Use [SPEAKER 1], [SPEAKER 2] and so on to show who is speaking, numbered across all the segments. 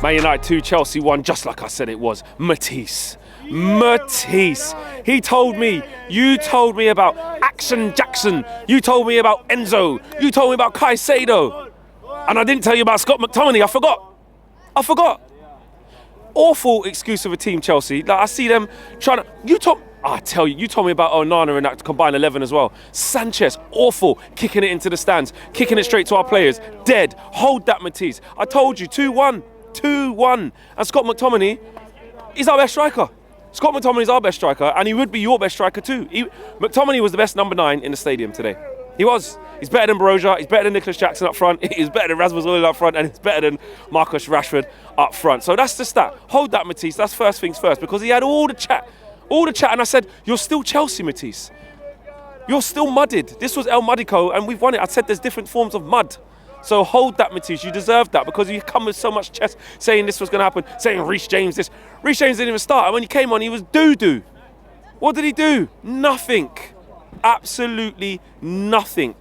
[SPEAKER 1] Man United 2, Chelsea 1, just like I said it was. Matisse. Matisse. He told me, you told me about Action Jackson. You told me about Enzo. You told me about Caicedo. And I didn't tell you about Scott McTominay. I forgot. Awful excuse of a team, Chelsea. Like, I see them trying to... you told me about Onana and that combined 11 as well. Sanchez, awful, kicking it into the stands, kicking it straight to our players. Dead. Hold that, Matisse. I told you, 2-1. 2-1. And Scott McTominay, he's our best striker. Scott McTominay is our best striker, and he would be your best striker too. McTominay was the best number 9 in the stadium today. He was. He's better than Broja, he's better than Nicholas Jackson up front, he's better than Rasmus Højlund up front, and he's better than Marcus Rashford up front. So that's the stat. Hold that, Matisse. That's first things first, because he had all the chat, and I said, you're still Chelsea, Matisse. You're still mudded. This was El Mudico, and we've won it. I said there's different forms of mud. So hold that, Matisse. You deserve that, because you come with so much chest saying this was going to happen, saying Reece James this. Reece James didn't even start, and when he came on, he was doo-doo. What did he do? Nothing. Absolutely nothing.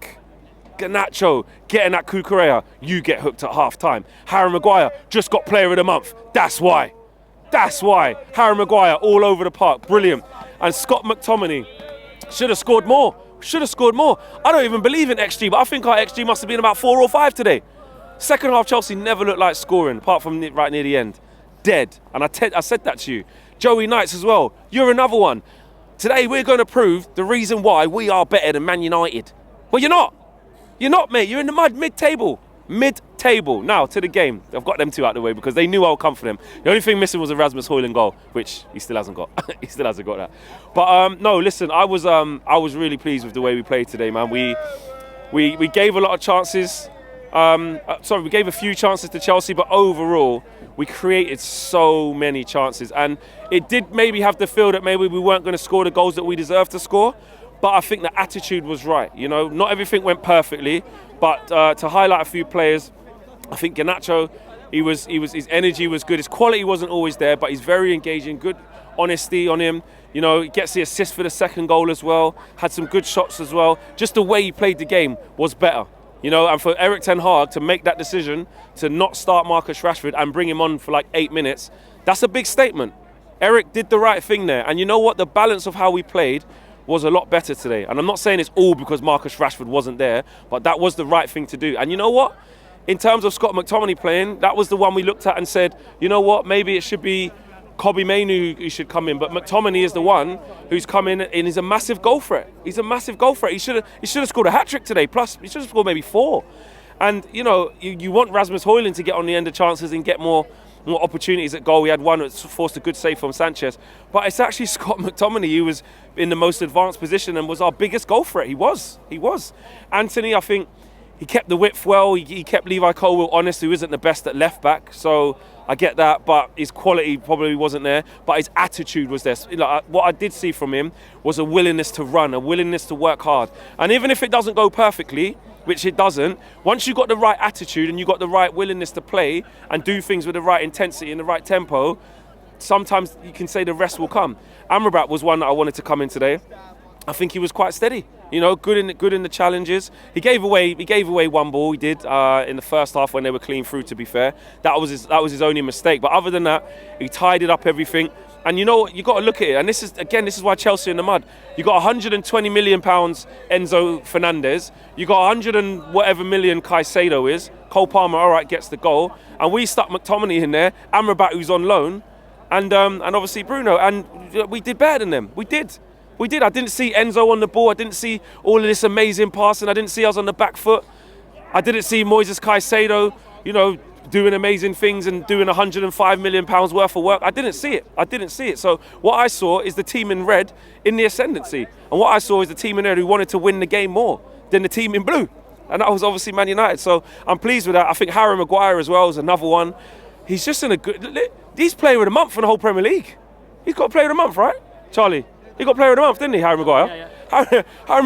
[SPEAKER 1] Garnacho getting that Cucurella, you get hooked at half-time. Harry Maguire just got player of the month. That's why. Harry Maguire all over the park. Brilliant. And Scott McTominay should have scored more. I don't even believe in XG, but I think our XG must have been about 4 or 5 today. Second half, Chelsea never looked like scoring, apart from right near the end. Dead. And I said that to you. Joey Knights as well. You're another one. Today, we're going to prove the reason why we are better than Man United. Well, you're not. You're not, mate. You're in the mud, mid-table. Now, to the game. I've got them two out of the way because they knew I would come for them. The only thing missing was a Rasmus Højlund goal, which he still hasn't got. He still hasn't got that. But, no, listen, I was really pleased with the way we played today, man. We gave a lot of chances. We gave a few chances to Chelsea, but overall, we created so many chances. And it did maybe have the feel that maybe we weren't going to score the goals that we deserved to score. But I think the attitude was right. You know, not everything went perfectly, but to highlight a few players, I think Garnacho, his energy was good. His quality wasn't always there, but he's very engaging. Good honesty on him. You know, he gets the assist for the second goal as well. Had some good shots as well. Just the way he played the game was better. You know, and for Erik ten Hag to make that decision to not start Marcus Rashford and bring him on for like 8 minutes, that's a big statement. Eric did the right thing there. And you know what? The balance of how we played was a lot better today. And I'm not saying it's all because Marcus Rashford wasn't there, but that was the right thing to do. And you know what? In terms of Scott McTominay playing, that was the one we looked at and said, you know what? Maybe it should be Kobbie Mainoo who should come in, but McTominay is the one who's come in and is a massive goal threat. He's a massive goal threat. He should have scored a hat-trick today, plus he should have scored maybe 4. And, you know, you want Rasmus Højlund to get on the end of chances and get more opportunities at goal. We had one that forced a good save from Sanchez. But it's actually Scott McTominay who was in the most advanced position and was our biggest goal threat. He was. Anthony, I think, he kept the width well. He kept Levi Colwill honest, who isn't the best at left back. So I get that, but his quality probably wasn't there. But his attitude was there. What I did see from him was a willingness to run, a willingness to work hard. And even if it doesn't go perfectly, which it doesn't, once you've got the right attitude and you've got the right willingness to play and do things with the right intensity and the right tempo, sometimes you can say the rest will come. Amrabat was one that I wanted to come in today. I think he was quite steady, you know, good in the challenges. He gave away one ball. He did in the first half when they were clean through. To be fair, that was his only mistake. But other than that, he tidied up everything. And you know what? You got to look at it. And this is why Chelsea are in the mud. You got 120 million pounds Enzo Fernandez. You got 100 and whatever million Caicedo is. Cole Palmer, all right, gets the goal. And we stuck McTominay in there. Amrabat, who's on loan, and obviously Bruno. And we did better than them. We did. I didn't see Enzo on the ball. I didn't see all of this amazing passing. I didn't see us on the back foot. I didn't see Moises Caicedo, you know, doing amazing things and doing 105 million pounds worth of work. I didn't see it. So what I saw is the team in red in the ascendancy. And what I saw is the team in red who wanted to win the game more than the team in blue. And that was obviously Man United. So I'm pleased with that. I think Harry Maguire as well is another one. He's just in a good... He's player of the month for the whole Premier League. He's got player of the month, right, Charlie? He got player of the month, didn't he, Harry Maguire? Yeah. Harry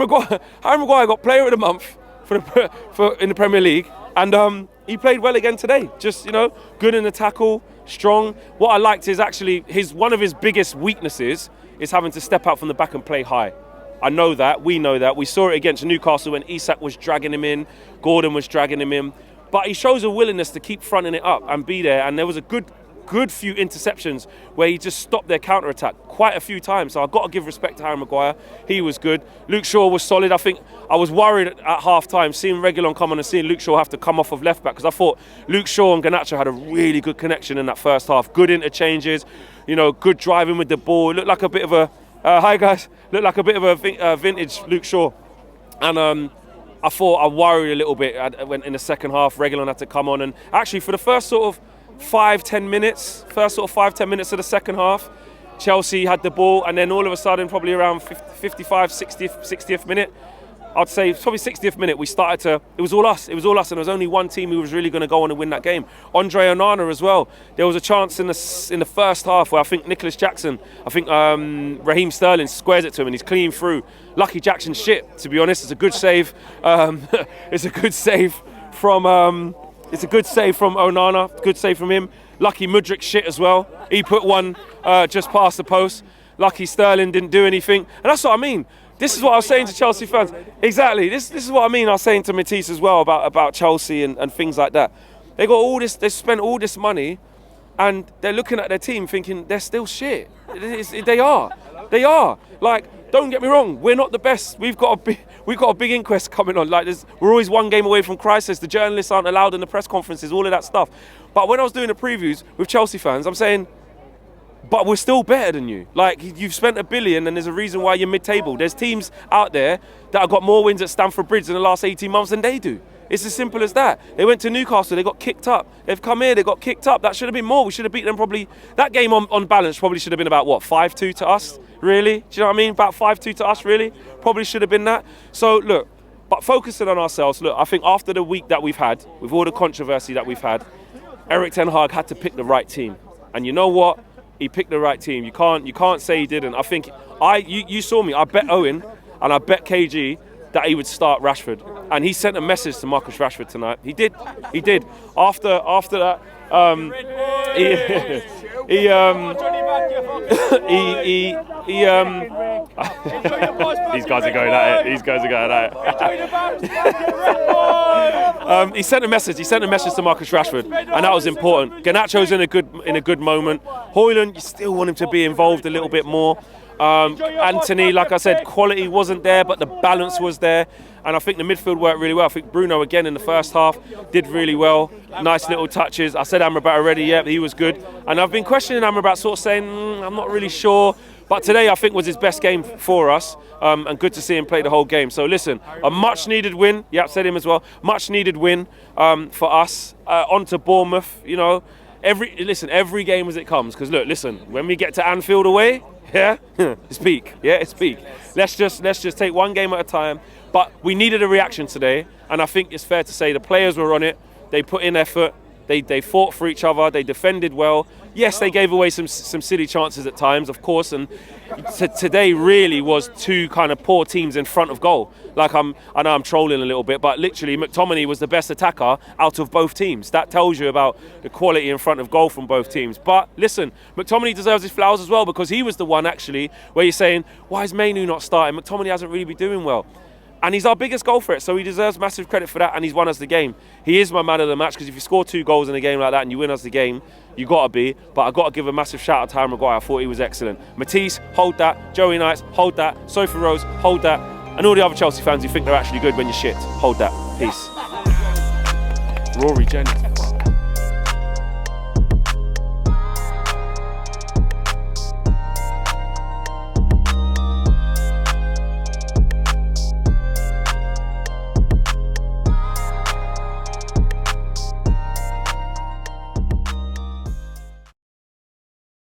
[SPEAKER 1] Maguire got player of the month for in the Premier League. And he played well again today. Just, you know, good in the tackle, strong. What I liked is actually one of his biggest weaknesses is having to step out from the back and play high. I know that. We know that. We saw it against Newcastle when Isak was dragging him in, Gordon was dragging him in. But he shows a willingness to keep fronting it up and be there. And there was a good few interceptions where he just stopped their counter-attack quite a few times. So I've got to give respect to Harry Maguire. He was good. Luke Shaw was solid. I think I was worried at half-time seeing Reguilon come on and seeing Luke Shaw have to come off of left-back, because I thought Luke Shaw and Garnacho had a really good connection in that first half. Good interchanges, you know, good driving with the ball. It looked like a bit of a, hi guys, looked like a bit of a vintage Luke Shaw. And I thought I worried a little bit when in the second half Reguilon had to come on, and actually for the first sort of 5-10 minutes of the second half, Chelsea had the ball, and then all of a sudden, probably around 60th minute, I'd say probably 60th minute, we started to, it was all us, and there was only one team who was really going to go on and win that game. Andre Onana as well. There was a chance in the first half where I think Nicholas Jackson, Raheem Sterling squares it to him and he's clean through. Lucky Jackson shit, to be honest. It's a good save. It's a good save from Onana. Good save from him. Lucky Mudryk shit as well. He put one just past the post. Lucky Sterling didn't do anything. And that's what I mean. This is what I was saying to Chelsea fans. Exactly. This is what I mean. I was saying to Matisse as well about Chelsea and things like that. They got all this. They spent all this money, and they're looking at their team thinking they're still shit. They are. Like, don't get me wrong. We're not the best. We've got a big inquest coming on. Like, we're always one game away from crisis. The journalists aren't allowed in the press conferences. All of that stuff. But when I was doing the previews with Chelsea fans, I'm saying, but we're still better than you. Like, you've spent $1 billion and there's a reason why you're mid-table. There's teams out there that have got more wins at Stamford Bridge in the last 18 months than they do. It's as simple as that. They went to Newcastle, they got kicked up. They've come here, they got kicked up. That should have been more. We should have beaten them probably. That game on balance probably should have been about, what, 5-2 to us? Really? Do you know what I mean? About 5-2 to us, really? Probably should have been that. So, look, but focusing on ourselves, look, I think after the week that we've had, with all the controversy that we've had, Erik ten Hag had to pick the right team. And you know what? He picked the right team. You can't say he didn't. I think you saw me. I bet Owen and I bet KG that he would start Rashford, and he sent a message to Marcus Rashford tonight. He did. After that, these guys are going at it. He sent a message. He sent a message to Marcus Rashford, and that was important. Garnacho's in a good moment. Højlund, you still want him to be involved a little bit more. Anthony, like I said, quality wasn't there, but the balance was there. And I think the midfield worked really well. I think Bruno, again, in the first half, did really well. Nice little touches. I said Amrabat already, yeah, he was good. And I've been questioning Amrabat, sort of saying, I'm not really sure. But today, I think, was his best game for us. And good to see him play the whole game. So listen, a much-needed win. Yeah, I've said him as well. Much-needed win for us. On to Bournemouth, you know. Every game as it comes. Because look, listen, when we get to Anfield away, yeah, it's peak. Yeah, it's peak. Let's just take one game at a time. But we needed a reaction today, and I think it's fair to say the players were on it. They put in effort. They fought for each other. They defended well. Yes, they gave away some silly chances at times, of course. And today really was two kind of poor teams in front of goal. Like I know I'm trolling a little bit, but literally McTominay was the best attacker out of both teams. That tells you about the quality in front of goal from both teams. But listen, McTominay deserves his flowers as well, because he was the one actually where you're saying, why is Mainu not starting? McTominay hasn't really been doing well. And he's our biggest goal threat, so he deserves massive credit for that, and he's won us the game. He is my man of the match, because if you score 2 goals in a game like that and you win us the game, you got to be. But I've got to give a massive shout out to Harry Maguire. I thought he was excellent. Matisse, hold that. Joey Knights, hold that. Sophie Rose, hold that. And all the other Chelsea fans who think they're actually good when you're shit, hold that. Peace. Rory Jennings.